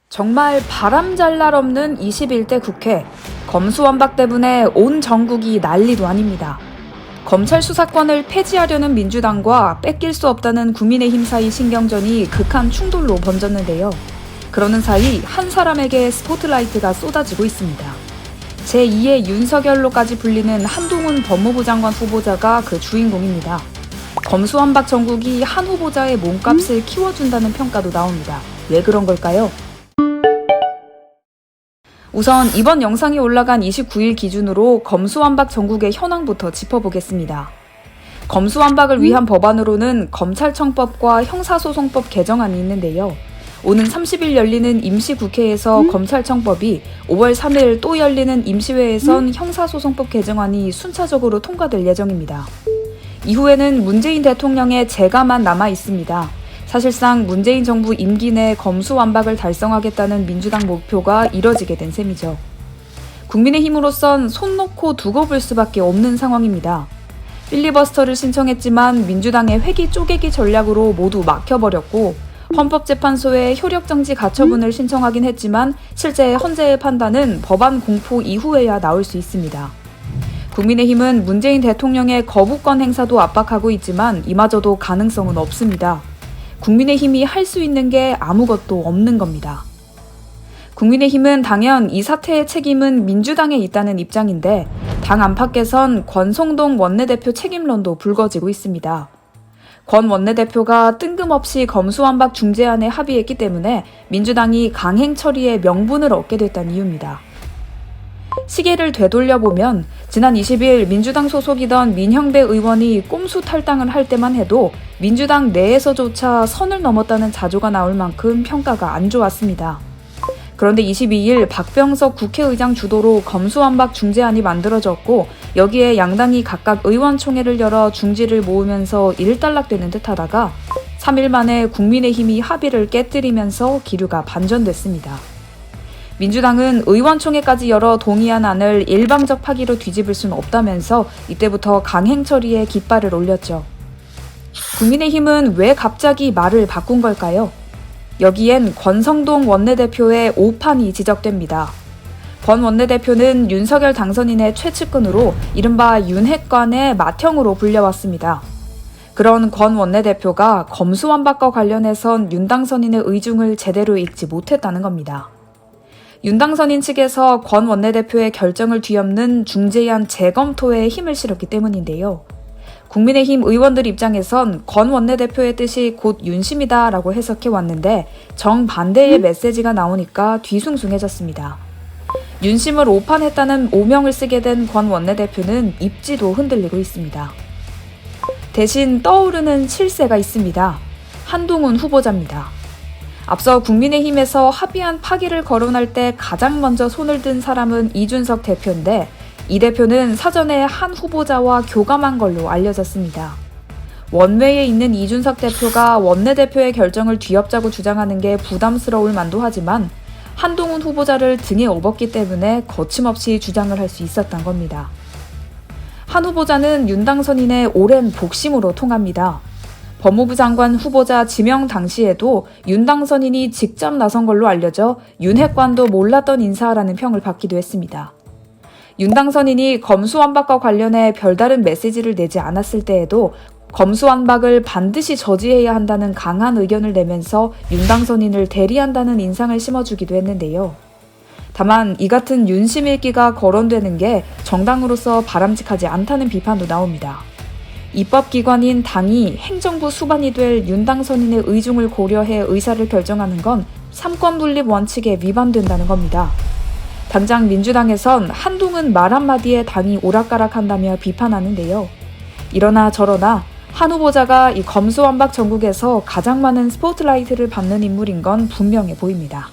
정말 바람잘 날 없는 21대 국회. 검수완박 때문에 온 전국이 난리도 아닙니다. 검찰 수사권을 폐지하려는 민주당과 뺏길 수 없다는 국민의힘 사이 신경전이 극한 충돌로 번졌는데요. 그러는 사이 한 사람에게 스포트라이트가 쏟아지고 있습니다. 제2의 윤석열로까지 불리는 한동훈 법무부 장관 후보자가 그 주인공입니다. 검수완박 정국이 한 후보자의 몸값을 키워준다는 평가도 나옵니다. 왜 그런 걸까요? 우선 이번 영상이 올라간 29일 기준으로 검수완박 정국의 현황부터 짚어보겠습니다. 검수완박을 위한 법안으로는 검찰청법과 형사소송법 개정안이 있는데요. 오는 30일 열리는 임시국회에서 검찰청법이, 5월 3일 또 열리는 임시회에선 형사소송법 개정안이 순차적으로 통과될 예정입니다. 이후에는 문재인 대통령의 재가만 남아 있습니다. 사실상 문재인 정부 임기 내 검수완박을 달성하겠다는 민주당 목표가 이뤄지게 된 셈이죠. 국민의힘으로선 손 놓고 두고 볼 수밖에 없는 상황입니다. 필리버스터를 신청했지만 민주당의 회기 쪼개기 전략으로 모두 막혀버렸고, 헌법재판소에 효력정지 가처분을 신청하긴 했지만 실제 헌재의 판단은 법안 공포 이후에야 나올 수 있습니다. 국민의힘은 문재인 대통령의 거부권 행사도 압박하고 있지만 이마저도 가능성은 없습니다. 국민의힘이 할 수 있는 게 아무것도 없는 겁니다. 국민의힘은 당연 이 사태의 책임은 민주당에 있다는 입장인데, 당 안팎에선 권성동 원내대표 책임론도 불거지고 있습니다. 권 원내대표가 뜬금없이 검수완박 중재안에 합의했기 때문에 민주당이 강행 처리의 명분을 얻게 됐다는 이유입니다. 시계를 되돌려보면 지난 20일 민주당 소속이던 민형배 의원이 꼼수 탈당을 할 때만 해도 민주당 내에서조차 선을 넘었다는 자조가 나올 만큼 평가가 안 좋았습니다. 그런데 22일 박병석 국회의장 주도로 검수완박 중재안이 만들어졌고, 여기에 양당이 각각 의원총회를 열어 중지를 모으면서 일단락되는 듯 하다가 3일 만에 국민의힘이 합의를 깨뜨리면서 기류가 반전됐습니다. 민주당은 의원총회까지 열어 동의한 안을 일방적 파기로 뒤집을 수는 없다면서 이때부터 강행 처리에 깃발을 올렸죠. 국민의힘은 왜 갑자기 말을 바꾼 걸까요? 여기엔 권성동 원내대표의 오판이 지적됩니다. 권 원내대표는 윤석열 당선인의 최측근으로 이른바 윤핵관의 맏형으로 불려왔습니다. 그런 권 원내대표가 검수완박과 관련해선 윤 당선인의 의중을 제대로 읽지 못했다는 겁니다. 윤 당선인 측에서 권 원내대표의 결정을 뒤엎는 중재안 재검토에 힘을 실었기 때문인데요. 국민의힘 의원들 입장에선 권 원내대표의 뜻이 곧 윤심이다라고 해석해왔는데 정반대의 메시지가 나오니까 뒤숭숭해졌습니다. 윤심을 오판했다는 오명을 쓰게 된 권 원내대표는 입지도 흔들리고 있습니다. 대신 떠오르는 실세가 있습니다. 한동훈 후보자입니다. 앞서 국민의힘에서 합의안 파기를 거론할 때 가장 먼저 손을 든 사람은 이준석 대표인데, 이 대표는 사전에 한 후보자와 교감한 걸로 알려졌습니다. 원외에 있는 이준석 대표가 원내대표의 결정을 뒤엎자고 주장하는 게 부담스러울 만도 하지만 한동훈 후보자를 등에 업었기 때문에 거침없이 주장을 할 수 있었던 겁니다. 한 후보자는 윤 당선인의 오랜 복심으로 통합니다. 법무부 장관 후보자 지명 당시에도 윤 당선인이 직접 나선 걸로 알려져 윤핵관도 몰랐던 인사라는 평을 받기도 했습니다. 윤 당선인이 검수완박과 관련해 별다른 메시지를 내지 않았을 때에도 검수완박을 반드시 저지해야 한다는 강한 의견을 내면서 윤 당선인을 대리한다는 인상을 심어주기도 했는데요. 다만 이 같은 윤심 읽기가 거론되는 게 정당으로서 바람직하지 않다는 비판도 나옵니다. 입법기관인 당이 행정부 수반이 될 윤 당선인의 의중을 고려해 의사를 결정하는 건 삼권분립 원칙에 위반된다는 겁니다. 당장 민주당에선 한동훈 말 한마디에 당이 오락가락한다며 비판하는데요. 이러나 저러나 한 후보자가 이 검수완박 정국에서 가장 많은 스포트라이트를 받는 인물인 건 분명해 보입니다.